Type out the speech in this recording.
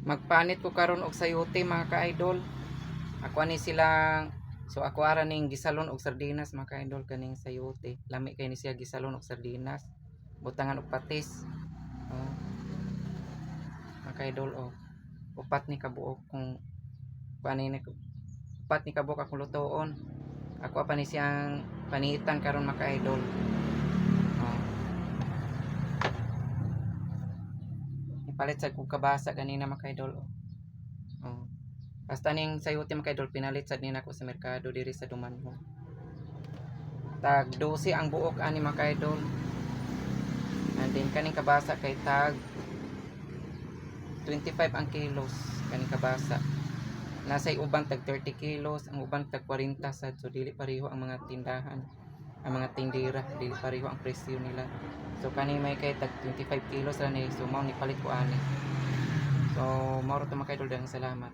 Magpanit ko karon og sayote mga ka-idol. Ako ani silang so ako ara ning gisalon og sardinas mga ka-idol kaning sayote. Lami kay ni siya gisalon og sardinas. Butangan og patis. Oh, mga ka-idol oh. Upat ni kabuok kung paano ni upat ni kabuok akong lutoon. Ako pa ni siyang panitan karon mga ka-idol. Oh. Ipalit sa kong kabasa ganina mga ka-idol oh. Oh. Basta ning sayote mga ka-idol pinalit sad nina ko sa merkado diri sa Dumanho. Tag 12 ang buok ani mga ka-idol. And then kaning kabasa kay tag 25 ang kilos kaning kabasa. Nasay ubang tag 30 kilos, ang ubang tag 40 sad. So dili pareho ang mga tindahan, ang mga tindera, dili pareho ang presyo nila. So kani may kay tag 25 kilos ra ni, so mao ni palit ko ani. So mao ra to mga ka-idol, salamat.